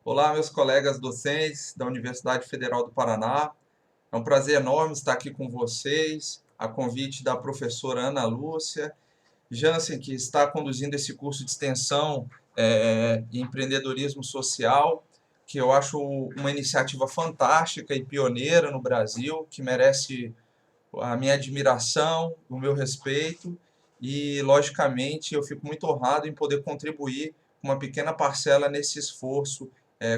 Olá, meus colegas docentes da Universidade Federal do Paraná. É um prazer enorme estar aqui com vocês, a convite da professora Ana Lúcia Jansen, que está conduzindo esse curso de extensão em empreendedorismo social, que eu acho uma iniciativa fantástica e pioneira no Brasil, que merece a minha admiração, o meu respeito e, logicamente, eu fico muito honrado em poder contribuir com uma pequena parcela nesse esforço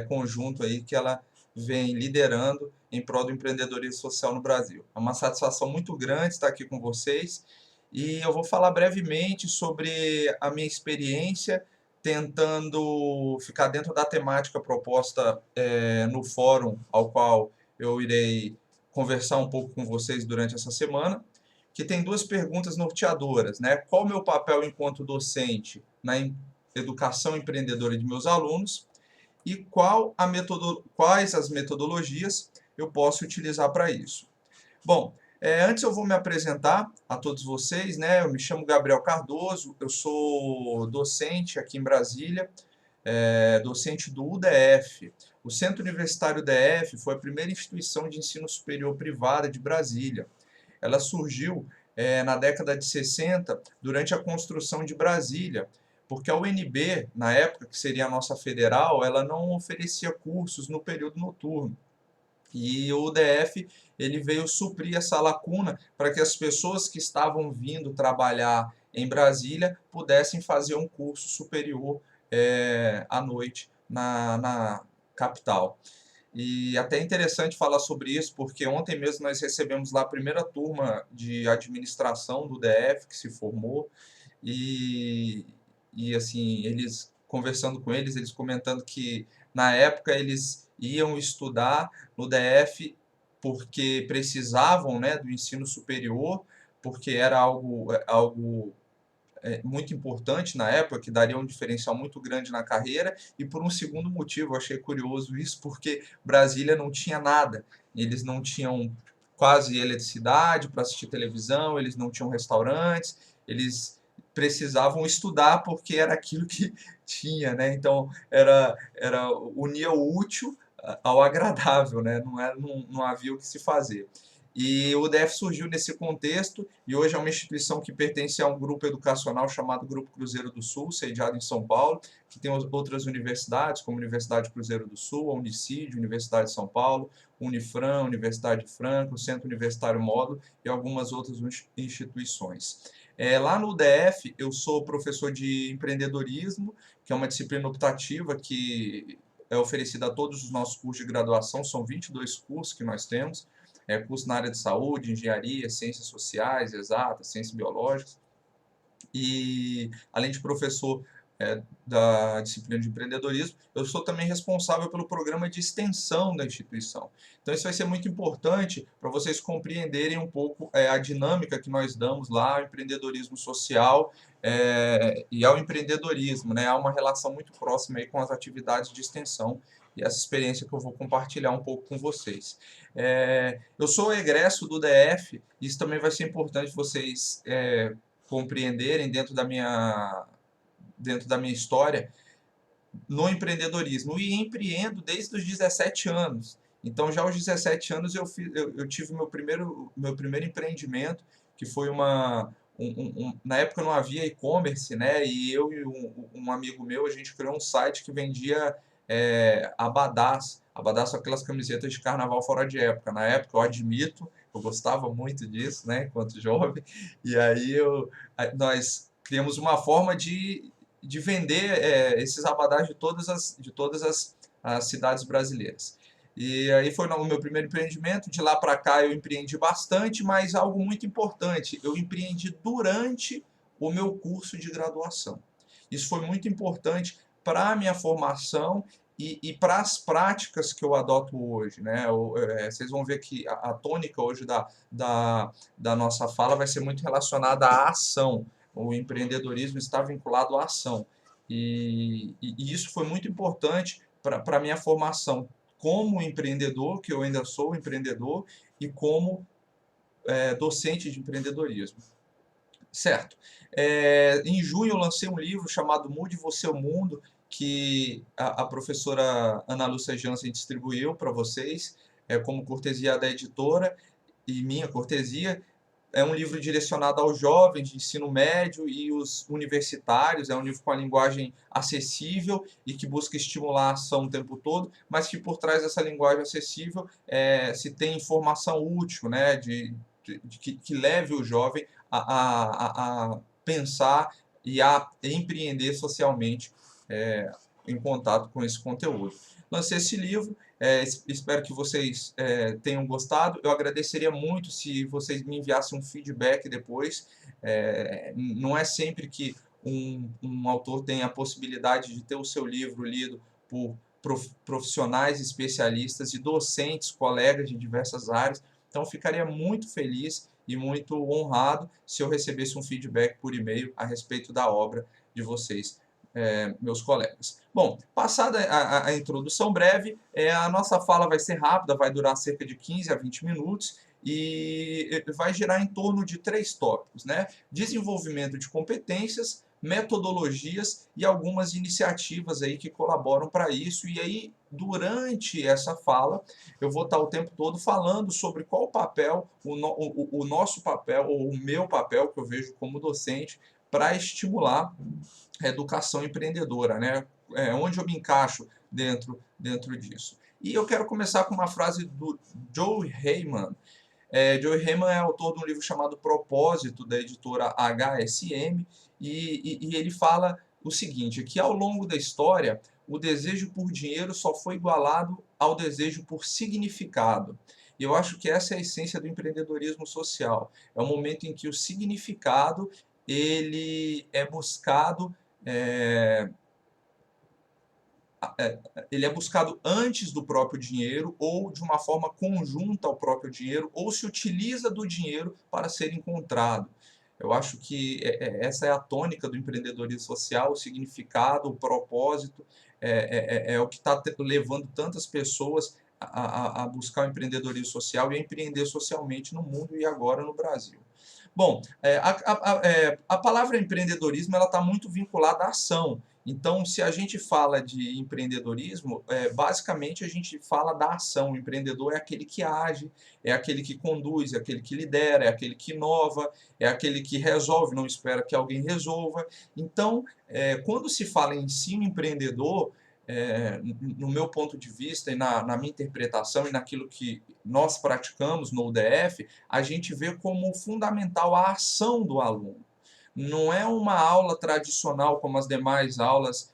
conjunto aí que ela vem liderando em prol do empreendedorismo social no Brasil. É uma satisfação muito grande estar aqui com vocês e eu vou falar brevemente sobre a minha experiência tentando ficar dentro da temática proposta no fórum ao qual eu irei conversar um pouco com vocês durante essa semana, que tem duas perguntas norteadoras, né? Qual o meu papel enquanto docente na educação empreendedora de meus alunos e quais as metodologias eu posso utilizar para isso. Bom, antes eu vou me apresentar a todos vocês, né? Eu me chamo Gabriel Cardoso, eu sou docente aqui em Brasília, docente do UDF. O Centro Universitário UDF foi a primeira instituição de ensino superior privada de Brasília. Ela surgiu na década de 60, durante a construção de Brasília, porque a UNB, na época, que seria a nossa federal, ela não oferecia cursos no período noturno. E o UDF ele veio suprir essa lacuna para que as pessoas que estavam vindo trabalhar em Brasília pudessem fazer um curso superior à noite na capital. E até é interessante falar sobre isso, porque ontem mesmo nós recebemos lá a primeira turma de administração do DF que se formou, e, e assim, eles conversando com eles, eles comentando que na época eles iam estudar no DF porque precisavam, né, do ensino superior, porque era algo muito importante na época, que daria um diferencial muito grande na carreira, e por um segundo motivo, eu achei curioso isso, porque Brasília não tinha nada, eles não tinham quase eletricidade para assistir televisão, eles não tinham restaurantes, eles precisavam estudar porque era aquilo que tinha, né? Então era unia o útil ao agradável, né? Não havia o que se fazer. E o DF surgiu nesse contexto e hoje é uma instituição que pertence a um grupo educacional chamado Grupo Cruzeiro do Sul, sediado em São Paulo, que tem outras universidades, como a Universidade Cruzeiro do Sul, a Unicid, Universidade de São Paulo, Unifran, Universidade Franca, o Centro Universitário Módulo e algumas outras instituições. Lá no DF, eu sou professor de empreendedorismo, que é uma disciplina optativa que é oferecida a todos os nossos cursos de graduação, são 22 cursos que nós temos, curso na área de saúde, engenharia, ciências sociais, exatas, ciências biológicas. E, além de professor da disciplina de empreendedorismo, eu sou também responsável pelo programa de extensão da instituição. Então, isso vai ser muito importante para vocês compreenderem um pouco a dinâmica que nós damos lá ao empreendedorismo social e ao empreendedorismo, né? Há uma relação muito próxima aí com as atividades de extensão e essa experiência que eu vou compartilhar um pouco com vocês. Eu sou egresso do DF, isso também vai ser importante vocês compreenderem dentro da minha história no empreendedorismo. E empreendo desde os 17 anos. Então, já aos 17 anos, eu tive meu primeiro empreendimento, que foi na época não havia e-commerce, né? E eu e um amigo meu, a gente criou um site que vendia abadás. Abadás são aquelas camisetas de carnaval fora de época. Na época, eu admito, eu gostava muito disso, né? Enquanto jovem. E aí nós criamos uma forma de vender esses abadás de todas as cidades brasileiras. E aí foi o meu primeiro empreendimento. De lá para cá eu empreendi bastante, mas algo muito importante, eu empreendi durante o meu curso de graduação. Isso foi muito importante para a minha formação e para as práticas que eu adoto hoje, né? Vocês vão ver que a tônica hoje da nossa fala vai ser muito relacionada à ação. O empreendedorismo está vinculado à ação. E isso foi muito importante para a minha formação como empreendedor, que eu ainda sou empreendedor, e como docente de empreendedorismo. Certo. Em junho eu lancei um livro chamado Mude Você o Mundo, que a professora Ana Lúcia Jansen distribuiu para vocês, como cortesia da editora e minha cortesia. É um livro direcionado aos jovens de ensino médio e os universitários, é um livro com a linguagem acessível e que busca estimular a ação o tempo todo, mas que por trás dessa linguagem acessível se tem informação útil, né, que leve o jovem a pensar e a empreender socialmente em contato com esse conteúdo. Lancei esse livro, espero que vocês tenham gostado. Eu agradeceria muito se vocês me enviassem um feedback depois. Não é sempre que um autor tem a possibilidade de ter o seu livro lido por profissionais especialistas e docentes, colegas de diversas áreas. Então, ficaria muito feliz e muito honrado se eu recebesse um feedback por e-mail a respeito da obra de vocês, meus colegas. Bom, passada a introdução breve, a nossa fala vai ser rápida, vai durar cerca de 15 a 20 minutos e vai girar em torno de 3 tópicos, né? Desenvolvimento de competências, metodologias e algumas iniciativas aí que colaboram para isso. E aí, durante essa fala, eu vou estar o tempo todo falando sobre qual o papel, o nosso papel, ou o meu papel, que eu vejo como docente, para estimular a educação empreendedora, né? Onde eu me encaixo dentro disso. E eu quero começar com uma frase do Joe Heyman. Joe Heyman é autor de um livro chamado Propósito, da editora HSM, e ele fala o seguinte, que ao longo da história, o desejo por dinheiro só foi igualado ao desejo por significado. E eu acho que essa é a essência do empreendedorismo social. É o momento em que o significado ele é buscado é, ele é buscado antes do próprio dinheiro ou de uma forma conjunta ao próprio dinheiro ou se utiliza do dinheiro para ser encontrado. Eu acho que essa é a tônica do empreendedorismo social, o significado, o propósito, é o que está levando tantas pessoas a buscar o empreendedorismo social e a empreender socialmente no mundo e agora no Brasil. Bom, a palavra empreendedorismo ela está muito vinculada à ação. Então, se a gente fala de empreendedorismo, basicamente a gente fala da ação. O empreendedor é aquele que age, é aquele que conduz, é aquele que lidera, é aquele que inova, é aquele que resolve, não espera que alguém resolva. Então, quando se fala em ensino empreendedor, no meu ponto de vista e na minha interpretação e naquilo que nós praticamos no UDF, a gente vê como fundamental a ação do aluno. Não é uma aula tradicional como as demais aulas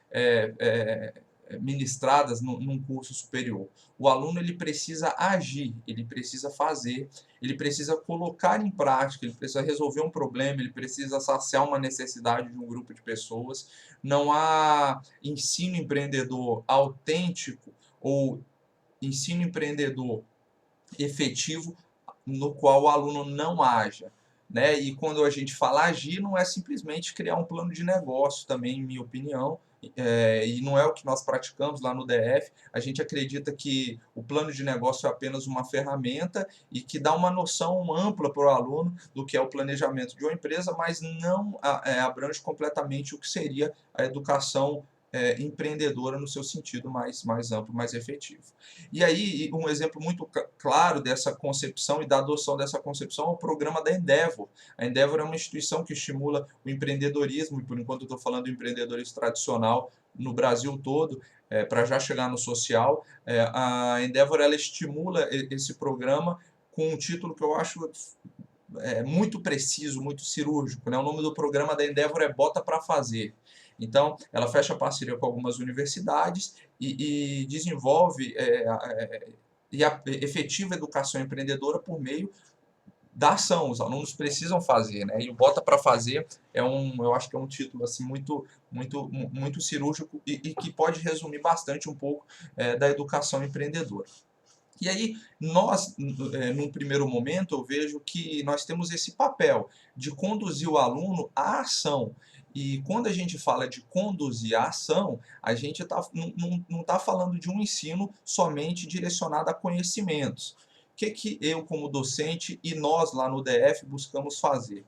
ministradas num curso superior. O aluno ele precisa agir, ele precisa fazer, ele precisa colocar em prática, ele precisa resolver um problema, ele precisa saciar uma necessidade de um grupo de pessoas. Não há ensino empreendedor autêntico ou ensino empreendedor efetivo no qual o aluno não haja. Né? E quando a gente fala agir, não é simplesmente criar um plano de negócio, também, em minha opinião, e não é o que nós praticamos lá no DF. A gente acredita que o plano de negócio é apenas uma ferramenta e que dá uma noção ampla para o aluno do que é o planejamento de uma empresa, mas não abrange completamente o que seria a educação empreendedora no seu sentido mais amplo, mais efetivo. E aí, um exemplo muito claro dessa concepção e da adoção dessa concepção é o programa da Endeavor. A Endeavor é uma instituição que estimula o empreendedorismo, e por enquanto eu estou falando do empreendedorismo tradicional no Brasil todo, para já chegar no social. A Endeavor ela estimula esse programa com um título que eu acho muito preciso, muito cirúrgico. Né? O nome do programa da Endeavor é Bota para Fazer. Então, ela fecha parceria com algumas universidades e desenvolve e a efetiva educação empreendedora por meio da ação. Os alunos precisam fazer, né? E o Bota para Fazer eu acho que é um título assim muito cirúrgico e que pode resumir bastante um pouco da educação empreendedora. E aí, nós, num primeiro momento, eu vejo que nós temos esse papel de conduzir o aluno à ação. E quando a gente fala de conduzir a ação, a gente não está falando de um ensino somente direcionado a conhecimentos. O que eu, como docente, e nós lá no DF buscamos fazer?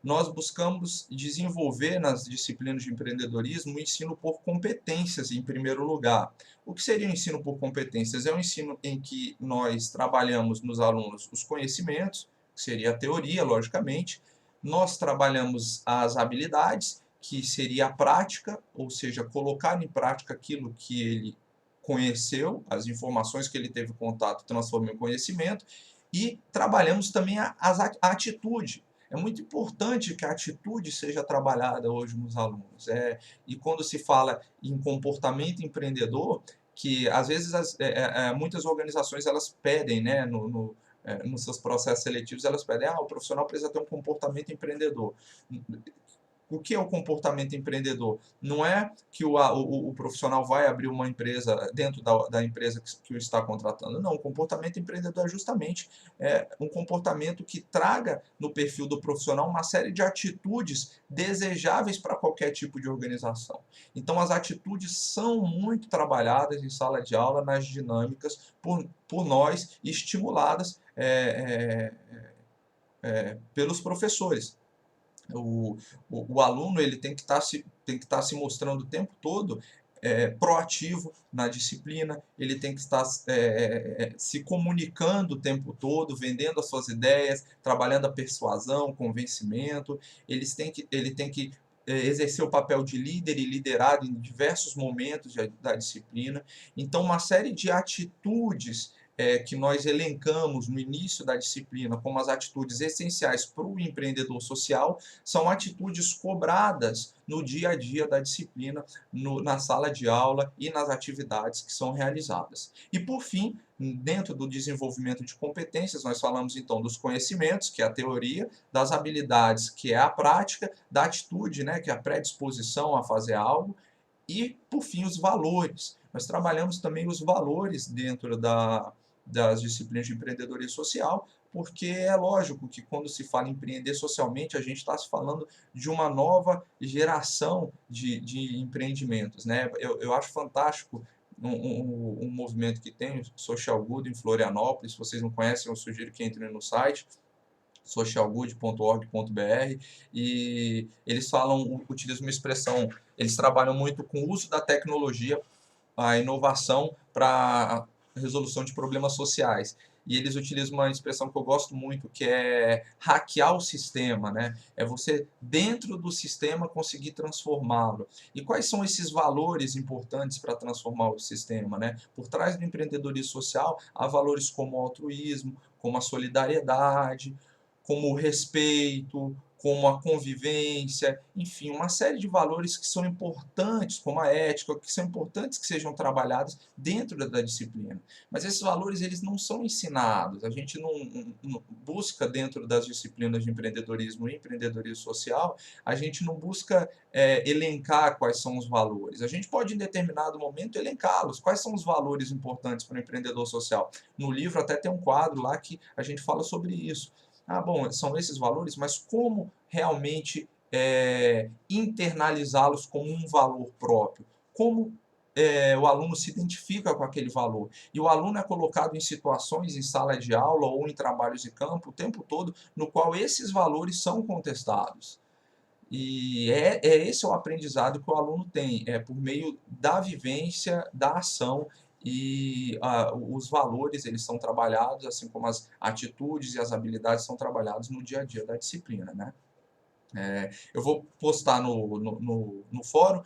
nós buscamos desenvolver nas disciplinas de empreendedorismo o ensino por competências, em primeiro lugar. O que seria o ensino por competências? É um ensino em que nós trabalhamos nos alunos os conhecimentos, que seria a teoria, logicamente, nós trabalhamos as habilidades, que seria a prática, ou seja, colocar em prática aquilo que ele conheceu, as informações que ele teve contato, transformou em conhecimento, e trabalhamos também a atitude. É muito importante que a atitude seja trabalhada hoje nos alunos. E quando se fala em comportamento empreendedor, que às vezes muitas organizações elas pedem, né, nos seus processos seletivos, elas pedem, o profissional precisa ter um comportamento empreendedor. O que é o comportamento empreendedor? Não é que o profissional vai abrir uma empresa dentro da empresa que o está contratando. Não, o comportamento empreendedor é justamente um comportamento que traga no perfil do profissional uma série de atitudes desejáveis para qualquer tipo de organização. Então, as atitudes são muito trabalhadas em sala de aula, nas dinâmicas, por nós, estimuladas pelos professores. O aluno ele tem que estar se mostrando o tempo todo proativo na disciplina, ele tem que estar se comunicando o tempo todo, vendendo as suas ideias, trabalhando a persuasão, convencimento, ele tem que exercer o papel de líder e liderado em diversos momentos da disciplina. Então, uma série de atitudes que nós elencamos no início da disciplina como as atitudes essenciais para o empreendedor social, são atitudes cobradas no dia a dia da disciplina, na sala de aula e nas atividades que são realizadas. E, por fim, dentro do desenvolvimento de competências, nós falamos então dos conhecimentos, que é a teoria, das habilidades, que é a prática, da atitude, né, que é a predisposição a fazer algo, e, por fim, os valores. Nós trabalhamos também os valores dentro das disciplinas de empreendedorismo social, porque é lógico que quando se fala em empreender socialmente, a gente está se falando de uma nova geração de empreendimentos, né? Eu acho fantástico um movimento que tem, o Social Good, em Florianópolis. Se vocês não conhecem, eu sugiro que entrem no site socialgood.org.br, e eles utilizam uma expressão, eles trabalham muito com o uso da tecnologia, a inovação para a resolução de problemas sociais. E eles utilizam uma expressão que eu gosto muito, que é hackear o sistema, né? É você, dentro do sistema, conseguir transformá-lo. E quais são esses valores importantes para transformar o sistema, né? Por trás do empreendedorismo social, há valores como o altruísmo, como a solidariedade, como o respeito, como a convivência, enfim, uma série de valores que são importantes, como a ética, que são importantes que sejam trabalhados dentro da disciplina. Mas esses valores eles não são ensinados, a gente não busca dentro das disciplinas de empreendedorismo e empreendedorismo social, a gente não busca elencar quais são os valores. A gente pode, em determinado momento, elencá-los. Quais são os valores importantes para o empreendedor social? No livro até tem um quadro lá que a gente fala sobre isso. Bom, são esses valores, mas como realmente internalizá-los como um valor próprio? Como o aluno se identifica com aquele valor? E o aluno é colocado em situações, em sala de aula ou em trabalhos de campo, o tempo todo, no qual esses valores são contestados. E esse o aprendizado que o aluno tem, por meio da vivência, da ação, e os valores eles são trabalhados, assim como as atitudes e as habilidades são trabalhados no dia a dia da disciplina, né? Eu vou postar no fórum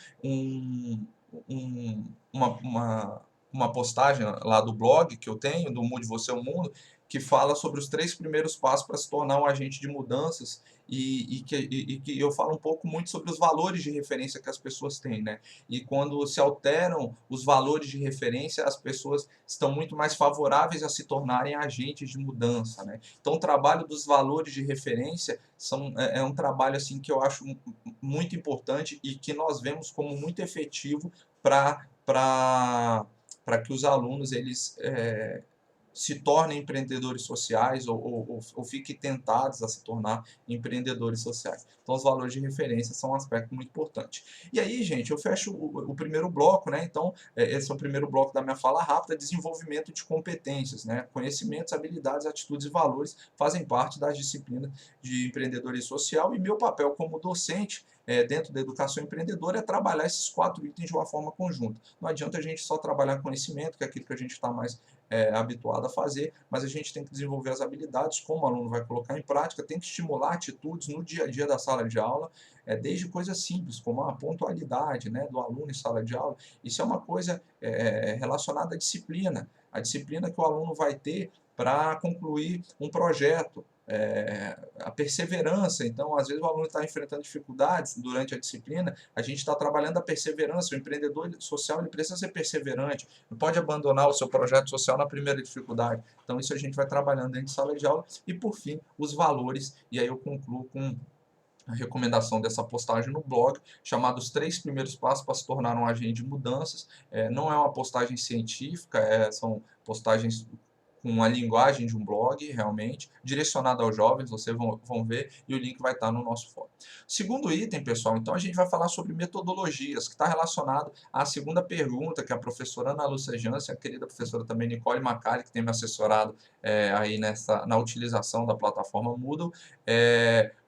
uma postagem lá do blog que eu tenho, do Mude Você o Mundo, que fala sobre os 3 primeiros passos para se tornar um agente de mudanças, que eu falo um pouco muito sobre os valores de referência que as pessoas têm, né? E quando se alteram os valores de referência, as pessoas estão muito mais favoráveis a se tornarem agentes de mudança, né? Então, o trabalho dos valores de referência é um trabalho assim que eu acho muito importante e que nós vemos como muito efetivo para que os alunos eles se tornem empreendedores sociais ou fiquem tentados a se tornar empreendedores sociais. Então, os valores de referência são um aspecto muito importante. E aí, gente, eu fecho o primeiro bloco, né? Então, esse é o primeiro bloco da minha fala rápida, desenvolvimento de competências, né? Conhecimentos, habilidades, atitudes e valores fazem parte das disciplinas de empreendedorismo social, e meu papel como docente dentro da educação empreendedora é trabalhar esses 4 itens de uma forma conjunta. Não adianta a gente só trabalhar conhecimento, que é aquilo que a gente está mais habituado a fazer, mas a gente tem que desenvolver as habilidades, como o aluno vai colocar em prática, tem que estimular atitudes no dia a dia da sala de aula, desde coisas simples, como a pontualidade, né, do aluno em sala de aula. Isso é uma coisa relacionada à disciplina, a disciplina que o aluno vai ter para concluir um projeto, a perseverança. Então, às vezes o aluno está enfrentando dificuldades durante a disciplina, a gente está trabalhando a perseverança. O empreendedor social ele precisa ser perseverante, não pode abandonar o seu projeto social na primeira dificuldade. Então, isso a gente vai trabalhando dentro de sala de aula. E, por fim, os valores, e aí eu concluo com a recomendação dessa postagem no blog, chamada Os 3 Primeiros Passos para se tornar um agente de mudanças. Não é uma postagem científica, são postagens com a linguagem de um blog, realmente, direcionado aos jovens, vocês vão ver, e o link vai estar no nosso fórum. Segundo item, pessoal, então a gente vai falar sobre metodologias, que está relacionado à segunda pergunta que a professora Ana Lúcia Jansen, a querida professora também Nicole Macari, que tem me assessorado aí na utilização da plataforma Moodle,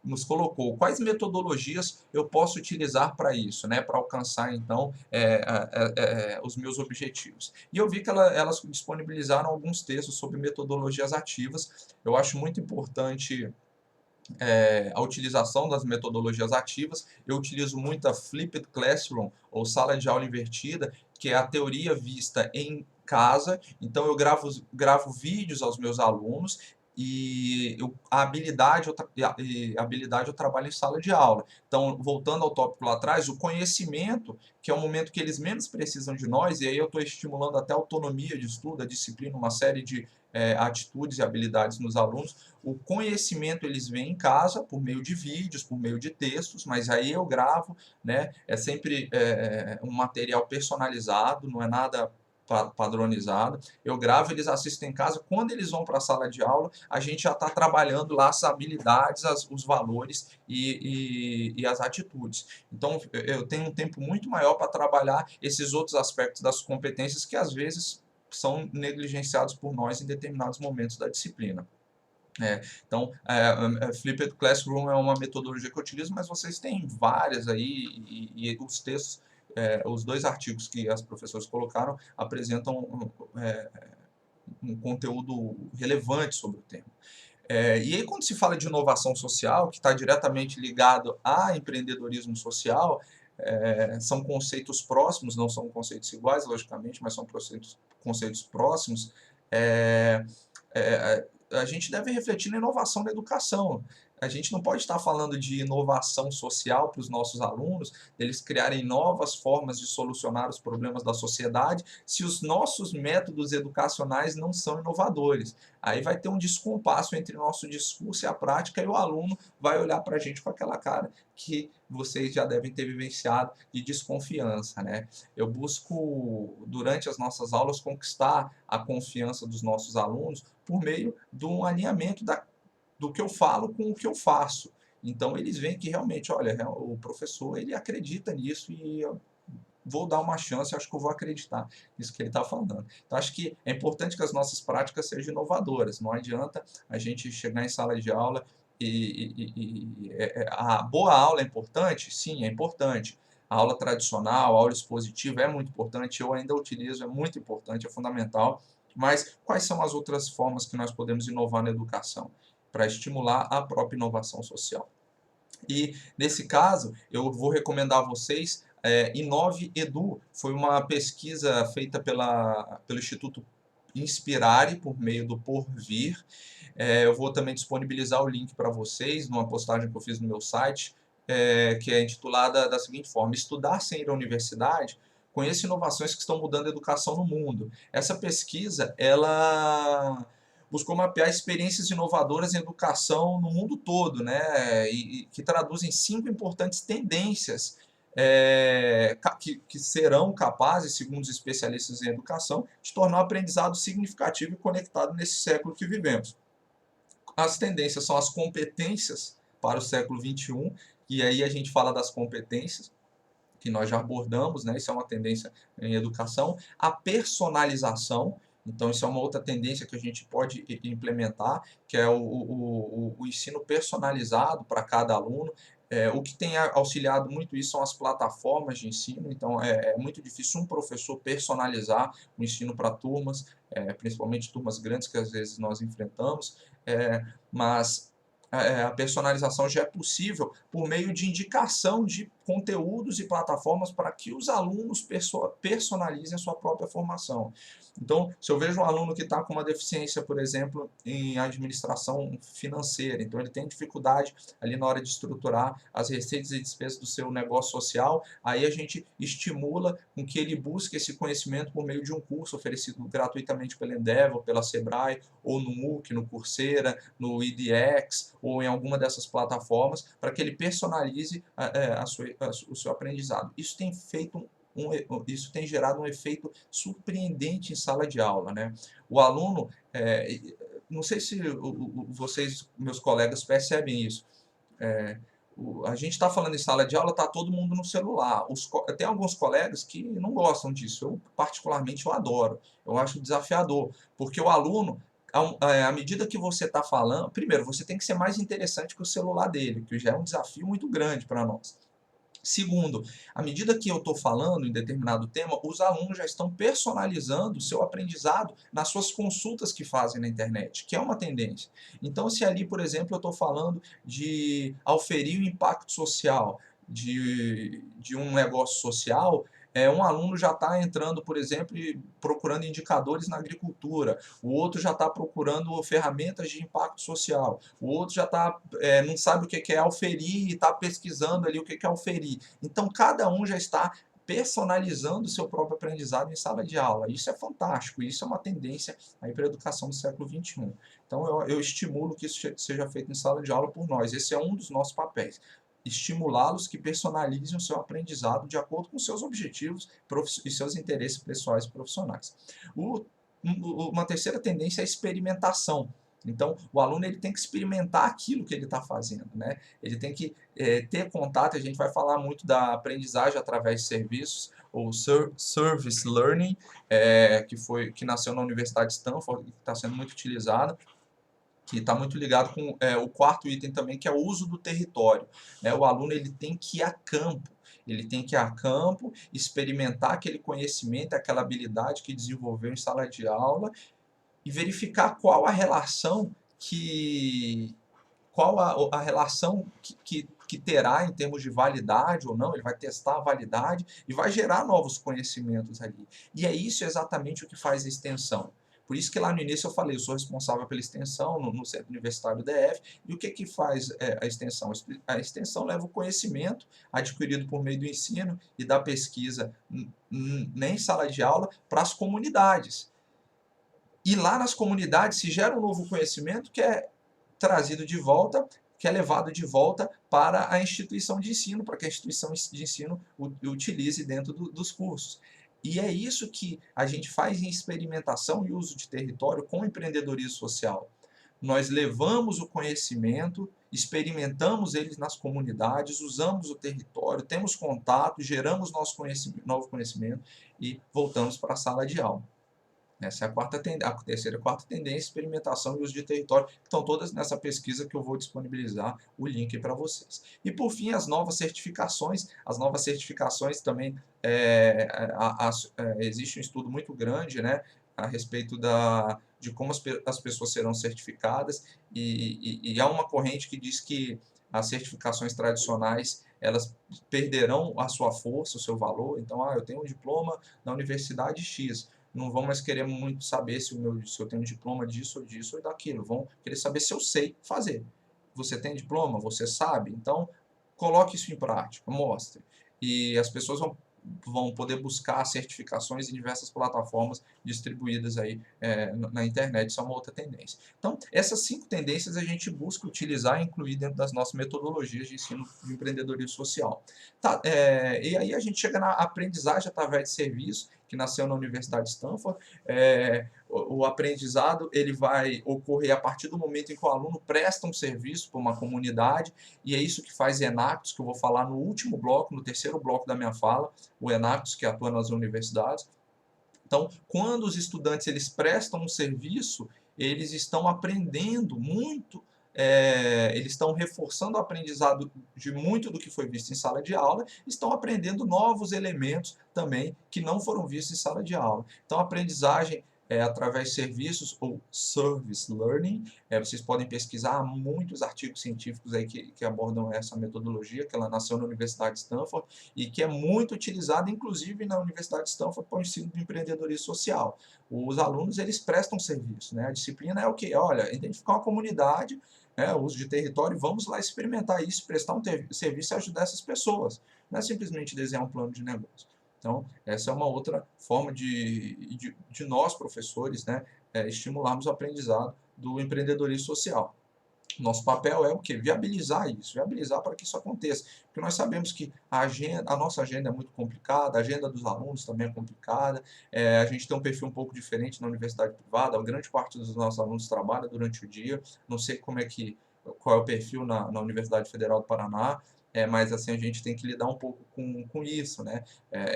nos colocou. Quais metodologias eu posso utilizar para isso, né, para alcançar, então, os meus objetivos? E eu vi que elas disponibilizaram alguns textos sobre metodologias ativas. Eu acho muito importante a utilização das metodologias ativas. Eu utilizo muito a Flipped Classroom, ou sala de aula invertida, que é a teoria vista em casa. Então, eu gravo vídeos aos meus alunos, e a habilidade eu trabalho em sala de aula. Então, voltando ao tópico lá atrás, o conhecimento, que é o momento que eles menos precisam de nós, e aí eu estou estimulando até a autonomia de estudo, a disciplina, uma série de atitudes e habilidades nos alunos. O conhecimento eles vêm em casa por meio de vídeos, por meio de textos, mas aí eu gravo, né? É sempre um material personalizado, não é nada padronizado. Eu gravo, eles assistem em casa. Quando eles vão para a sala de aula, a gente já está trabalhando lá as habilidades, os valores e as atitudes. Então, eu tenho um tempo muito maior para trabalhar esses outros aspectos das competências que, às vezes, são negligenciados por nós em determinados momentos da disciplina. Então, Flipped Classroom é uma metodologia que eu utilizo, mas vocês têm várias aí, e os textos, os 2 artigos que as professoras colocaram apresentam um conteúdo relevante sobre o tema. E aí, quando se fala de inovação social, que está diretamente ligado a empreendedorismo social, são conceitos próximos, não são conceitos iguais, logicamente, mas são conceitos próximos. A gente deve refletir na inovação da educação. A gente não pode estar falando de inovação social para os nossos alunos, eles criarem novas formas de solucionar os problemas da sociedade, se os nossos métodos educacionais não são inovadores. Aí vai ter um descompasso entre o nosso discurso e a prática, e o aluno vai olhar para a gente com aquela cara que vocês já devem ter vivenciado, de desconfiança, né? Eu busco, durante as nossas aulas, conquistar a confiança dos nossos alunos por meio de um alinhamento do que eu falo com o que eu faço. Então, eles veem que realmente, olha, o professor ele acredita nisso, e eu vou dar uma chance, acho que eu vou acreditar nisso que ele está falando. Então, acho que é importante que as nossas práticas sejam inovadoras. Não adianta a gente chegar em sala de aula a boa aula é importante? Sim, é importante. A aula tradicional, a aula expositiva é muito importante, eu ainda utilizo, é muito importante, é fundamental. Mas quais são as outras formas que nós podemos inovar na educação para estimular a própria inovação social? E, nesse caso, eu vou recomendar a vocês Inove Edu. Foi uma pesquisa feita pelo Instituto Inspirare, por meio do Porvir. Eu vou também disponibilizar o link para vocês numa postagem que eu fiz no meu site, que é intitulada da seguinte forma: Estudar sem ir à universidade, conheça inovações que estão mudando a educação no mundo. Essa pesquisa, ela buscou mapear experiências inovadoras em educação no mundo todo, né, e que traduzem 5 importantes tendências que serão capazes, segundo os especialistas em educação, de tornar o aprendizado significativo e conectado nesse século que vivemos. As tendências são as competências para o século XXI, e aí a gente fala das competências, que nós já abordamos, né? Isso é uma tendência em educação. A personalização, então isso é uma outra tendência que a gente pode implementar, que é o ensino personalizado para cada aluno. O que tem auxiliado muito isso são as plataformas de ensino, então é muito difícil um professor personalizar o ensino para turmas, principalmente turmas grandes que às vezes nós enfrentamos, mas a personalização já é possível por meio de indicação de conteúdos e plataformas para que os alunos personalizem a sua própria formação. Então, se eu vejo um aluno que está com uma deficiência, por exemplo, em administração financeira, então ele tem dificuldade ali na hora de estruturar as receitas e despesas do seu negócio social, aí a gente estimula com que ele busque esse conhecimento por meio de um curso oferecido gratuitamente pela Endeavor, pela Sebrae, ou no MOOC, no Coursera, no edX, ou em alguma dessas plataformas, para que ele personalize o seu aprendizado. Isso tem feito isso tem gerado um efeito surpreendente em sala de aula, né? O aluno, não sei se vocês, meus colegas, percebem isso. A gente está falando em sala de aula, está todo mundo no celular. Tem alguns colegas que não gostam disso. Eu, particularmente, eu adoro. Eu acho desafiador, porque o aluno, à medida que você está falando, primeiro, você tem que ser mais interessante que o celular dele, que já é um desafio muito grande para nós. Segundo, à medida que eu estou falando em determinado tema, os alunos já estão personalizando o seu aprendizado nas suas consultas que fazem na internet, que é uma tendência. Então, se ali, por exemplo, eu estou falando de auferir o impacto social de um negócio social, um aluno já está entrando, por exemplo, e procurando indicadores na agricultura, o outro já está procurando ferramentas de impacto social, o outro já não sabe o que é auferir e está pesquisando ali o que é auferir. Então, cada um já está personalizando o seu próprio aprendizado em sala de aula. Isso é fantástico, isso é uma tendência aí para a educação do século XXI. Então, eu estimulo que isso seja feito em sala de aula por nós. Esse é um dos nossos papéis. Estimulá-los que personalizem o seu aprendizado de acordo com seus objetivos e seus interesses pessoais e profissionais. Uma terceira tendência é a experimentação. Então, o aluno ele tem que experimentar aquilo que ele está fazendo, né? Ele tem que ter contato, a gente vai falar muito da aprendizagem através de serviços, ou Service Learning, que nasceu na Universidade de Stanford, que está sendo muito utilizado, que está muito ligado com o quarto item também, que é o uso do território, né? O aluno ele tem que ir a campo, ele tem que ir a campo, experimentar aquele conhecimento, aquela habilidade que desenvolveu em sala de aula, e verificar qual a relação que terá em termos de validade ou não. Ele vai testar a validade e vai gerar novos conhecimentos ali. E é isso exatamente o que faz a extensão. Por isso que lá no início eu falei, eu sou responsável pela extensão no Centro Universitário DF, e o que faz a extensão? A extensão leva o conhecimento adquirido por meio do ensino e da pesquisa em sala de aula para as comunidades. E lá nas comunidades se gera um novo conhecimento que é trazido de volta, que é levado de volta para a instituição de ensino, para que a instituição de ensino utilize dentro dos cursos. E é isso que a gente faz em experimentação e uso de território com empreendedorismo social. Nós levamos o conhecimento, experimentamos ele nas comunidades, usamos o território, temos contato, geramos novo conhecimento e voltamos para a sala de aula. Essa é a terceira e quarta tendência, experimentação e uso de território, que estão todas nessa pesquisa que eu vou disponibilizar o link para vocês. E por fim, as novas certificações. As novas certificações também, existe um estudo muito grande, né, a respeito de como as pessoas serão certificadas, e há uma corrente que diz que as certificações tradicionais elas perderão a sua força, o seu valor. Então, eu tenho um diploma na Universidade X, não vão mais querer muito saber se eu tenho diploma disso ou daquilo. Vão querer saber se eu sei fazer. Você tem diploma? Você sabe? Então, coloque isso em prática, mostre. E as pessoas vão vão poder buscar certificações em diversas plataformas distribuídas aí na internet. Isso é uma outra tendência. Então, essas 5 tendências a gente busca utilizar e incluir dentro das nossas metodologias de ensino de empreendedorismo social. Tá, e aí a gente chega na aprendizagem através de serviço, que nasceu na Universidade de Stanford. O aprendizado ele vai ocorrer a partir do momento em que o aluno presta um serviço para uma comunidade, e é isso que faz Enactus, que eu vou falar no último bloco, no terceiro bloco da minha fala, o Enactus, que atua nas universidades. Então, quando os estudantes eles prestam um serviço, eles estão aprendendo muito, eles estão reforçando o aprendizado de muito do que foi visto em sala de aula, estão aprendendo novos elementos também que não foram vistos em sala de aula. Então, a aprendizagem através de serviços ou service learning, vocês podem pesquisar, há muitos artigos científicos aí que abordam essa metodologia, que ela nasceu na Universidade de Stanford e que é muito utilizada, inclusive na Universidade de Stanford, para o ensino de empreendedorismo social. Os alunos, eles prestam serviço, né? A disciplina é o quê? Olha, identificar uma comunidade, uso de território, vamos lá experimentar isso, prestar um serviço e ajudar essas pessoas. Não é simplesmente desenhar um plano de negócio. Então, essa é uma outra forma de nós, professores, né, estimularmos o aprendizado do empreendedorismo social. Nosso papel é o quê? Viabilizar isso, viabilizar para que isso aconteça. Porque nós sabemos que a nossa agenda é muito complicada, a agenda dos alunos também é complicada, a gente tem um perfil um pouco diferente na universidade privada, a grande parte dos nossos alunos trabalha durante o dia, não sei qual é o perfil na Universidade Federal do Paraná, mas assim, a gente tem que lidar um pouco com isso, né?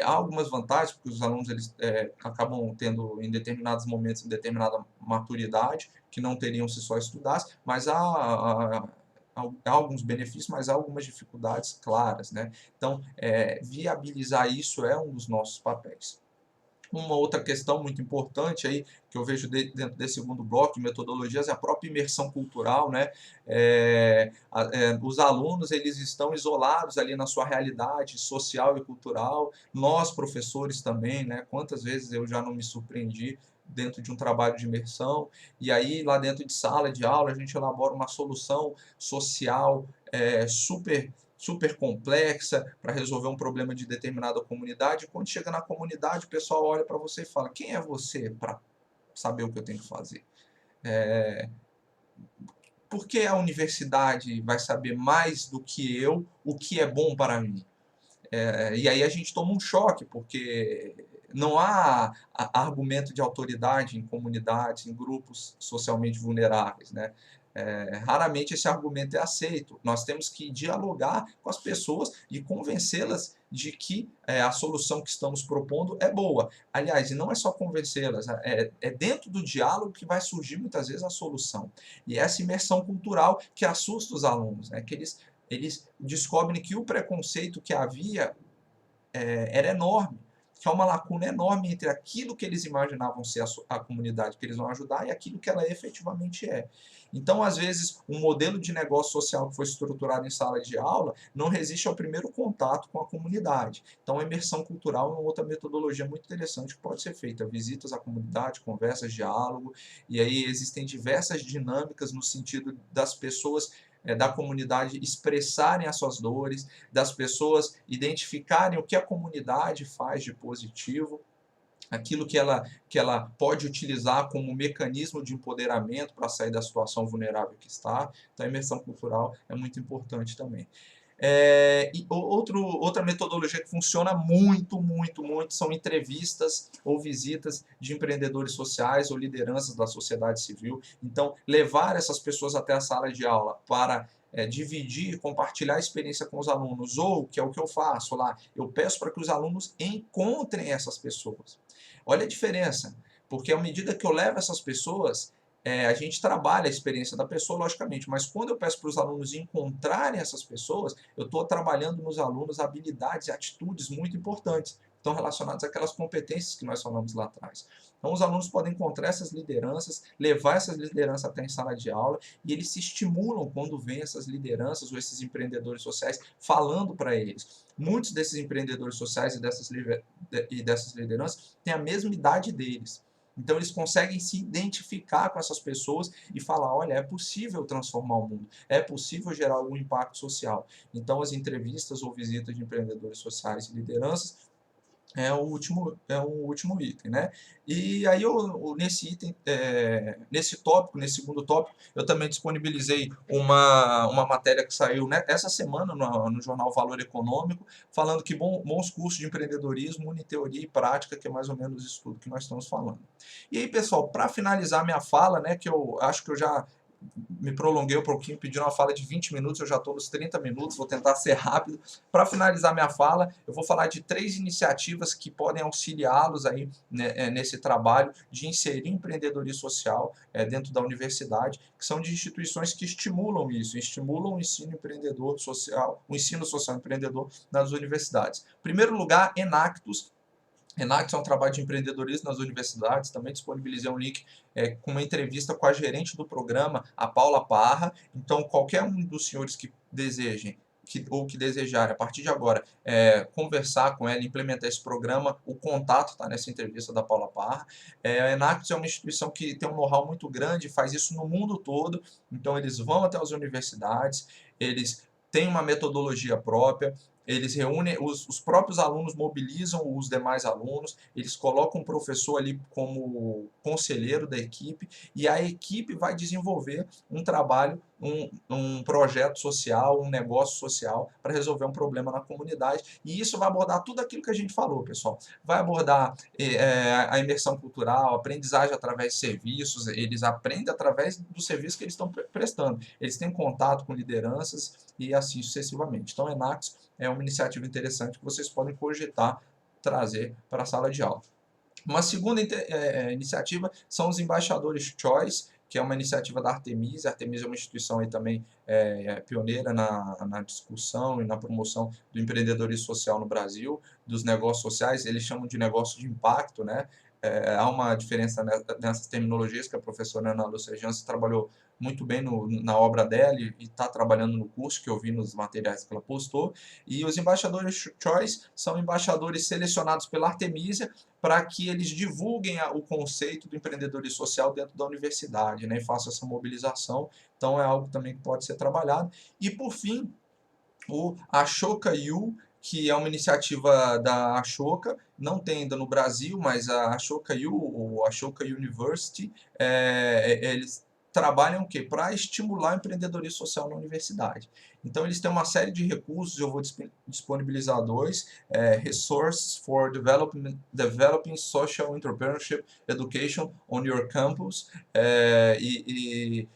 Há algumas vantagens, porque os alunos eles, acabam tendo, em determinados momentos, em determinada maturidade, que não teriam se só estudasse, mas há alguns benefícios, mas há algumas dificuldades claras, né? Então, viabilizar isso é um dos nossos papéis. Uma outra questão muito importante aí, que eu vejo dentro desse segundo bloco de metodologias, é a própria imersão cultural, né? Os alunos, eles estão isolados ali na sua realidade social e cultural, nós, professores também, né? Quantas vezes eu já não me surpreendi dentro de um trabalho de imersão, e aí lá dentro de sala de aula a gente elabora uma solução social super complexa para resolver um problema de determinada comunidade. E quando chega na comunidade, o pessoal olha para você e fala: quem é você para saber o que eu tenho que fazer? Por que a universidade vai saber mais do que eu o que é bom para mim? E aí a gente toma um choque, porque não há argumento de autoridade em comunidades, em grupos socialmente vulneráveis, né? Raramente esse argumento é aceito. Nós temos que dialogar com as pessoas e convencê-las de que a solução que estamos propondo é boa. Aliás, e não é só convencê-las, é dentro do diálogo que vai surgir muitas vezes a solução. E essa imersão cultural que assusta os alunos, né? Que eles descobrem que o preconceito que havia era enorme, que há uma lacuna enorme entre aquilo que eles imaginavam ser a comunidade que eles vão ajudar e aquilo que ela efetivamente é. Então, às vezes, um modelo de negócio social que foi estruturado em sala de aula não resiste ao primeiro contato com a comunidade. Então, a imersão cultural é uma outra metodologia muito interessante que pode ser feita. Visitas à comunidade, conversas, diálogo, e aí existem diversas dinâmicas no sentido das pessoas da comunidade expressarem as suas dores, das pessoas identificarem o que a comunidade faz de positivo, aquilo que ela pode utilizar como mecanismo de empoderamento para sair da situação vulnerável que está. Então, a imersão cultural é muito importante também. E outra metodologia que funciona muito são entrevistas ou visitas de empreendedores sociais ou lideranças da sociedade civil. Então, levar essas pessoas até a sala de aula para dividir, compartilhar a experiência com os alunos, ou, que é o que eu faço lá, eu peço para que os alunos encontrem essas pessoas. Olha a diferença, porque à medida que eu levo essas pessoas, a gente trabalha a experiência da pessoa, logicamente, mas quando eu peço para os alunos encontrarem essas pessoas, eu estou trabalhando nos alunos habilidades e atitudes muito importantes, estão relacionadas àquelas competências que nós falamos lá atrás. Então, os alunos podem encontrar essas lideranças, levar essas lideranças até em sala de aula, e eles se estimulam quando veem essas lideranças ou esses empreendedores sociais falando para eles. Muitos desses empreendedores sociais e dessas lideranças têm a mesma idade deles. Então, eles conseguem se identificar com essas pessoas e falar: olha, é possível transformar o mundo, é possível gerar algum impacto social. Então, as entrevistas ou visitas de empreendedores sociais e lideranças É o último item, né? E aí, nesse item, nesse tópico, nesse segundo tópico, eu também disponibilizei uma matéria que saiu, né, essa semana no jornal Valor Econômico, falando que bons cursos de empreendedorismo unem teoria e prática, que é mais ou menos isso tudo que nós estamos falando. E aí, pessoal, para finalizar minha fala, né, que eu acho que eu já me prolonguei um pouquinho, pedindo uma fala de 20 minutos, eu já estou nos 30 minutos, vou tentar ser rápido. Para finalizar minha fala, eu vou falar de 3 iniciativas que podem auxiliá-los aí, né, nesse trabalho de inserir empreendedorismo social dentro da universidade, que são de instituições que estimulam isso, estimulam o ensino empreendedor social, o ensino social empreendedor nas universidades. Em primeiro lugar, Enactus. Enactus é um trabalho de empreendedorismo nas universidades, também disponibilizei um link com uma entrevista com a gerente do programa, a Paula Parra. Então, qualquer um dos senhores que desejem ou que desejarem, a partir de agora, conversar com ela, implementar esse programa, o contato está nessa entrevista da Paula Parra. A Enactus é uma instituição que tem um know-how muito grande, faz isso no mundo todo, então eles vão até as universidades, eles têm uma metodologia própria, eles reúnem, os próprios alunos mobilizam os demais alunos, eles colocam um professor ali como conselheiro da equipe, e a equipe vai desenvolver um trabalho, um projeto social, um negócio social para resolver um problema na comunidade. E isso vai abordar tudo aquilo que a gente falou, pessoal. Vai abordar a imersão cultural, aprendizagem através de serviços, eles aprendem através do serviço que eles estão prestando. Eles têm contato com lideranças e assim sucessivamente. Então, Enactus é uma iniciativa interessante que vocês podem cogitar trazer para a sala de aula. Uma segunda iniciativa são os Embaixadores Choice, que é uma iniciativa da Artemisia. A Artemisia é uma instituição aí também pioneira na discussão e na promoção do empreendedorismo social no Brasil, dos negócios sociais. Eles chamam de negócio de impacto, né? Há uma diferença nessas terminologias que a professora Ana Lúcia Jansen trabalhou muito bem na obra dela e está trabalhando no curso que eu vi nos materiais que ela postou. E os Embaixadores Choice são embaixadores selecionados pela Artemisia para que eles divulguem o conceito do empreendedorismo social dentro da universidade, né, e façam essa mobilização. Então, é algo também que pode ser trabalhado. E, por fim, o Ashoka U, que é uma iniciativa da Ashoka, não tem ainda no Brasil, mas a Ashoka U, ou Ashoka University, eles trabalham o quê? Para estimular o empreendedorismo social na universidade. Então, eles têm uma série de recursos, eu vou disponibilizar dois, Resources for Developing Social Entrepreneurship Education on Your Campus, e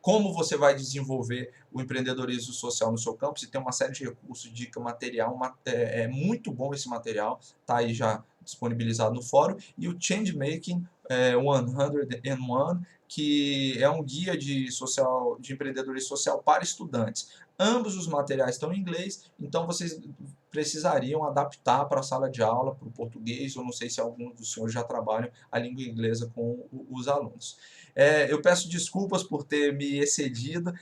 como você vai desenvolver o empreendedorismo social no seu campus, e tem uma série de recursos, dica, material, é muito bom esse material, está aí já disponibilizado no fórum, e o Changemaking 101, que é um guia de empreendedorismo social para estudantes. Ambos os materiais estão em inglês, então vocês precisariam adaptar para a sala de aula, para o português, ou não sei se alguns dos senhores já trabalham a língua inglesa com os alunos. Eu peço desculpas por ter me excedido.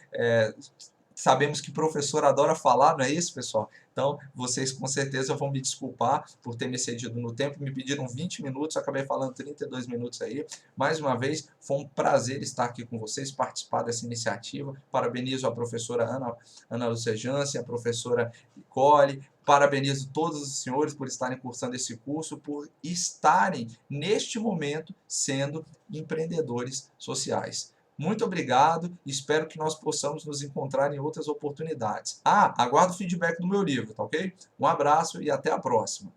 Sabemos que professor adora falar, não é isso, pessoal? Então, vocês com certeza vão me desculpar por ter me excedido no tempo. Me pediram 20 minutos, acabei falando 32 minutos aí. Mais uma vez, foi um prazer estar aqui com vocês, participar dessa iniciativa. Parabenizo a professora Ana Lúcia Jansen, a professora Nicole. Parabenizo todos os senhores por estarem cursando esse curso, por estarem, neste momento, sendo empreendedores sociais. Muito obrigado, espero que nós possamos nos encontrar em outras oportunidades. Aguardo o feedback do meu livro, tá ok? Um abraço e até a próxima.